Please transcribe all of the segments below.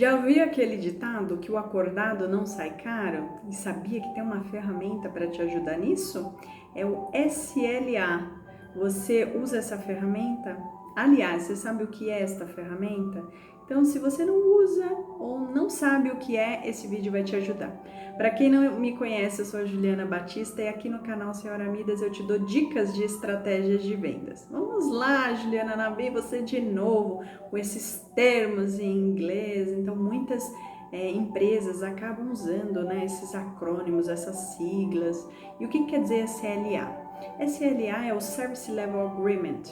Já ouviu aquele ditado que o acordado não sai caro? E sabia que tem uma ferramenta para te ajudar nisso? É o SLA. Você usa essa ferramenta? Aliás, você sabe o que é esta ferramenta? Então, se você não usa ou não sabe o que é, esse vídeo vai te ajudar. Para quem não me conhece, eu sou a Juliana Batista e aqui no canal Senhora Midas eu te dou dicas de estratégias de vendas. Vamos lá, Juliana Nabi, você de novo com esses termos em inglês. Então, muitas empresas acabam usando, né, esses acrônimos, essas siglas. E o que quer dizer SLA? SLA é o Service Level Agreement,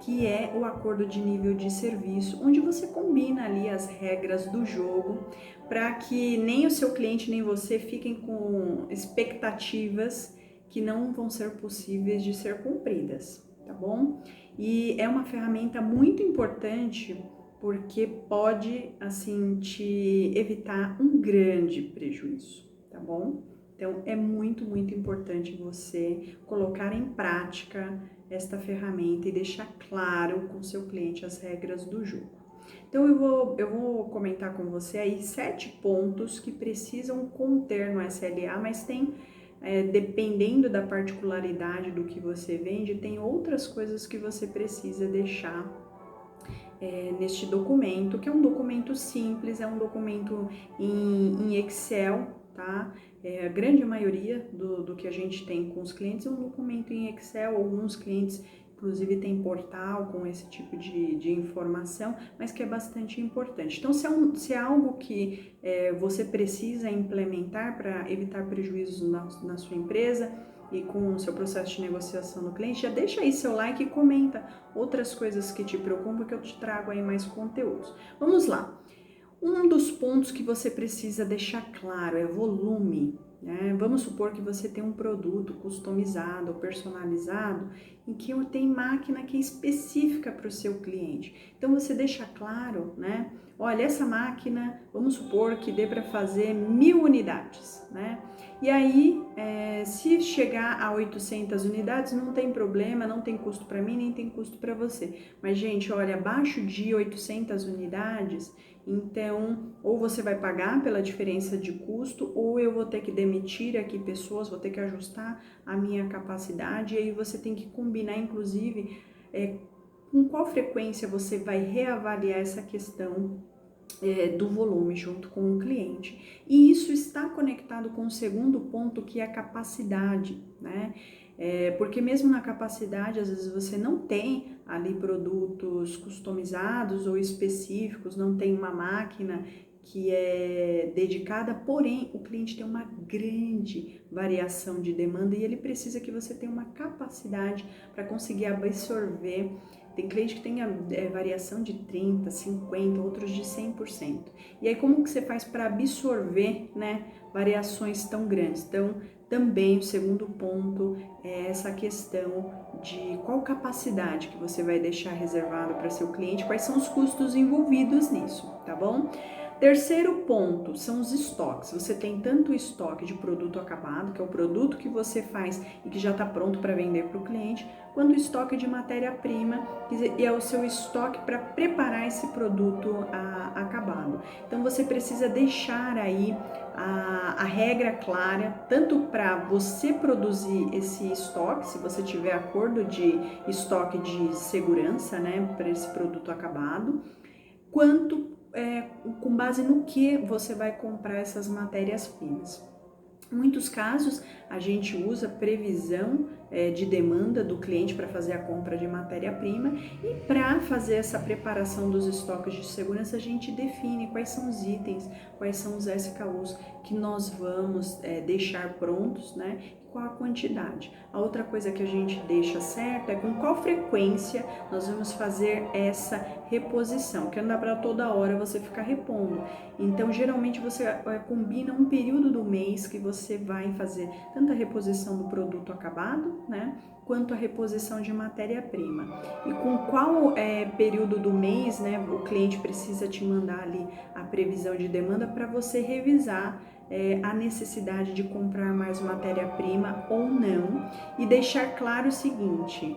que é o acordo de nível de serviço, onde você combina ali as regras do jogo para que nem o seu cliente nem você fiquem com expectativas que não vão ser possíveis de ser cumpridas, tá bom? E é uma ferramenta muito importante porque pode, assim, te evitar um grande prejuízo, tá bom? Então, é muito importante você colocar em prática esta ferramenta e deixar claro com o seu cliente as regras do jogo. Então, eu vou comentar com você aí 7 pontos que precisam conter no SLA, mas tem, dependendo da particularidade do que você vende, tem outras coisas que você precisa deixar neste documento, que é um documento simples, é um documento em Excel, tá? A grande maioria do que a gente tem com os clientes é um documento em Excel. Alguns clientes, inclusive, tem portal com esse tipo de informação, mas que é bastante importante. Então, se é algo que você precisa implementar para evitar prejuízos na sua empresa, e com o seu processo de negociação do cliente, já deixa aí seu like e comenta outras coisas que te preocupam, que eu te trago aí mais conteúdos. Vamos lá. Um dos pontos que você precisa deixar claro é volume, né? Vamos supor que você tem um produto customizado ou personalizado em que tem máquina que é específica para o seu cliente. Então você deixa claro, né? Olha, essa máquina, vamos supor que dê para fazer 1000 unidades, né? E aí, se chegar a 800 unidades, não tem problema, não tem custo para mim, nem tem custo para você. Mas, gente, olha, abaixo de 800 unidades, então, ou você vai pagar pela diferença de custo, ou eu vou ter que demitir aqui pessoas, vou ter que ajustar a minha capacidade, e aí você tem que combinar, inclusive, com qual frequência você vai reavaliar essa questão do volume junto com o cliente. E isso está conectado com o segundo ponto, que é a capacidade, né? Porque mesmo na capacidade, às vezes você não tem ali produtos customizados ou específicos, não tem uma máquina que é dedicada, porém o cliente tem uma grande variação de demanda e ele precisa que você tenha uma capacidade para conseguir absorver. Tem cliente que tem variação de 30%, 50%, outros de 100%. E aí como que você faz para absorver, né, variações tão grandes? Então, também o segundo ponto é essa questão de qual capacidade que você vai deixar reservado para seu cliente, quais são os custos envolvidos nisso, tá bom? Terceiro ponto são os estoques. Você tem tanto o estoque de produto acabado, que é o produto que você faz e que já está pronto para vender para o cliente, quanto o estoque de matéria-prima, que é o seu estoque para preparar esse produto acabado. Então você precisa deixar aí a regra clara, tanto para você produzir esse estoque, se você tiver acordo de estoque de segurança, né, para esse produto acabado, quanto com base no que você vai comprar essas matérias-primas. Em muitos casos, a gente usa previsão de demanda do cliente para fazer a compra de matéria-prima, e para fazer essa preparação dos estoques de segurança, a gente define quais são os itens, quais são os SKUs que nós vamos deixar prontos, né? Qual a quantidade. A outra coisa que a gente deixa certo é com qual frequência nós vamos fazer essa reposição, que não dá para toda hora você ficar repondo. Então, geralmente você combina um período do mês que você vai fazer tanto a reposição do produto acabado, né, quanto a reposição de matéria-prima. E com qual período do mês, né, o cliente precisa te mandar ali a previsão de demanda para você revisar a necessidade de comprar mais matéria-prima ou não, e deixar claro o seguinte: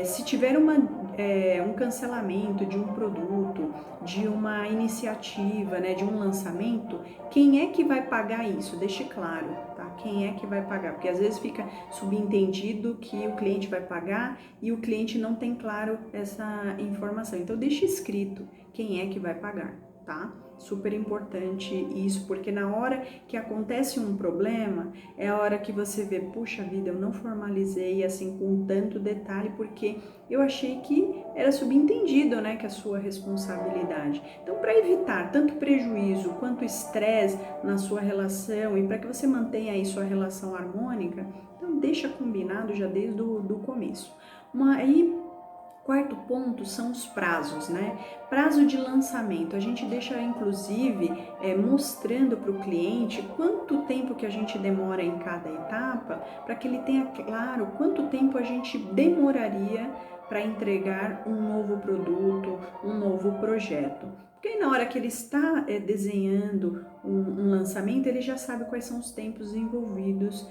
Se tiver um cancelamento de um produto, de uma iniciativa, né, de um lançamento, quem é que vai pagar isso? Deixe claro, tá? Quem é que vai pagar? Porque às vezes fica subentendido que o cliente vai pagar e o cliente não tem claro essa informação. Então deixe escrito quem é que vai pagar, tá? Super importante isso, porque na hora que acontece um problema, é a hora que você vê, puxa vida, eu não formalizei assim com tanto detalhe, porque eu achei que era subentendido, né, que é a sua responsabilidade. Então, para evitar tanto prejuízo quanto estresse na sua relação e para que você mantenha aí sua relação harmônica, então deixa combinado já desde o começo. Quarto ponto são os prazos, né? Prazo de lançamento, a gente deixa inclusive mostrando para o cliente quanto tempo que a gente demora em cada etapa, para que ele tenha claro quanto tempo a gente demoraria para entregar um novo produto, um novo projeto. Porque aí na hora que ele está desenhando um lançamento, ele já sabe quais são os tempos envolvidos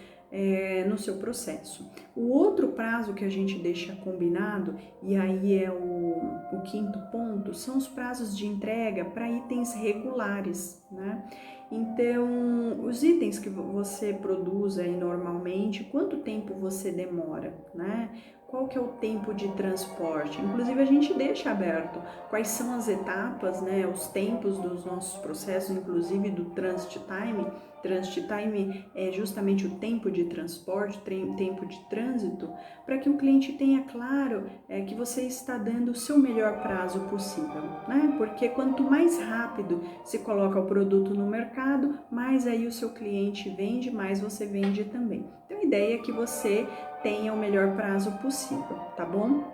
no seu processo. O outro prazo que a gente deixa combinado, e aí é o quinto ponto, são os prazos de entrega para itens regulares, né? Então, os itens que você produz aí normalmente, quanto tempo você demora, né? Qual que é o tempo de transporte? Inclusive, a gente deixa aberto quais são as etapas, né? Os tempos dos nossos processos, inclusive do transit time. Transit time é justamente o tempo de transporte, tempo de trânsito, para que o cliente tenha claro que você está dando o seu melhor prazo possível, né? Porque quanto mais rápido se coloca o produto no mercado, mais aí o seu cliente vende, mais você vende também. Então a ideia é que você tenha o melhor prazo possível, tá bom?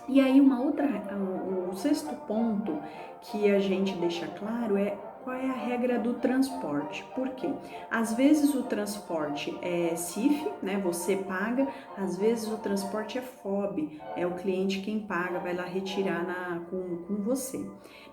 E aí o sexto ponto que a gente deixa claro é qual é a regra do transporte. Por quê? Às vezes o transporte é CIF, né? Você paga, às vezes o transporte é FOB, é o cliente quem paga, vai lá retirar com você.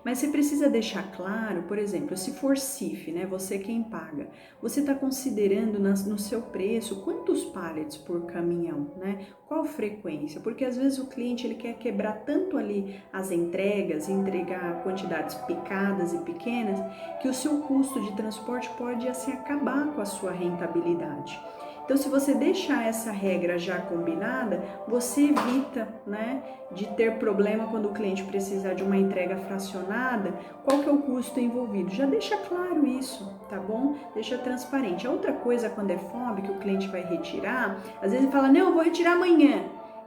Mas você precisa deixar claro, por exemplo, se for CIF, né? Você quem paga, você está considerando no seu preço quantos pallets por caminhão, né? Qual frequência? Porque às vezes o cliente ele quer quebrar tanto ali as entregas, entregar quantidades picadas e pequenas, que o seu custo de transporte pode assim acabar com a sua rentabilidade. Então, se você deixar essa regra já combinada, você evita, né, de ter problema quando o cliente precisar de uma entrega fracionada. Qual que é o custo envolvido? Já deixa claro isso, tá bom? Deixa transparente. A outra coisa, quando é FOB, que o cliente vai retirar, às vezes ele fala, não, eu vou retirar amanhã.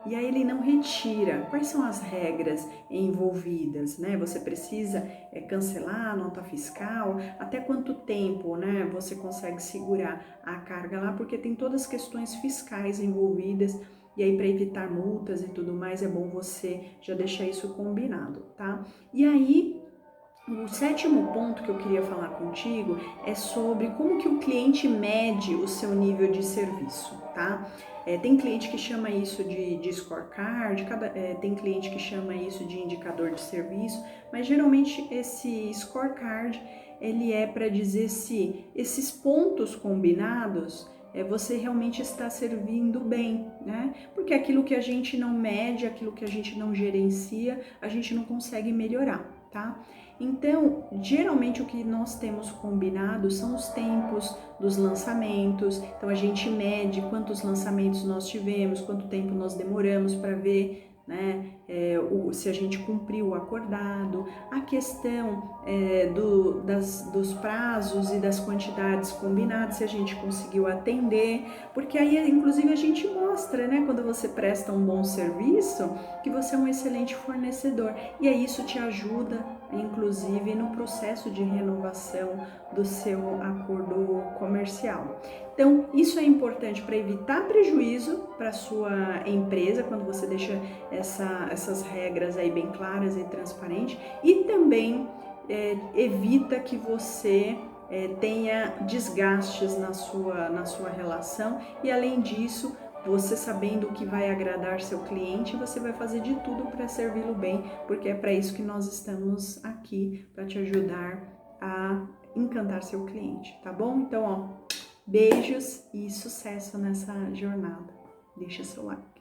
E aí ele não retira. Quais são as regras envolvidas, né? Você precisa cancelar a nota fiscal, até quanto tempo, né, você consegue segurar a carga lá, porque tem todas as questões fiscais envolvidas, e aí para evitar multas e tudo mais, é bom você já deixar isso combinado, tá? E aí, o sétimo ponto que eu queria falar contigo é sobre como que o cliente mede o seu nível de serviço, tá? Tem cliente que chama isso de scorecard, tem cliente que chama isso de indicador de serviço, mas geralmente esse scorecard ele é para dizer se esses pontos combinados você realmente está servindo bem, né? Porque aquilo que a gente não mede, aquilo que a gente não gerencia, a gente não consegue melhorar, tá? Então, geralmente o que nós temos combinado são os tempos dos lançamentos. Então, a gente mede quantos lançamentos nós tivemos, quanto tempo nós demoramos para ver, né, se a gente cumpriu o acordado, a questão dos prazos e das quantidades combinadas, se a gente conseguiu atender, porque aí, inclusive, a gente mostra, né, quando você presta um bom serviço, que você é um excelente fornecedor, e aí isso te ajuda, inclusive, no processo de renovação do seu acordo comercial. Então, isso é importante para evitar prejuízo para a sua empresa, quando você deixa essas regras aí bem claras e transparentes, e também evita que você tenha desgastes na sua relação, e além disso, você sabendo o que vai agradar seu cliente, você vai fazer de tudo para servi-lo bem, porque é para isso que nós estamos aqui, para te ajudar a encantar seu cliente, tá bom? Então, ó, beijos e sucesso nessa jornada. Deixa seu like.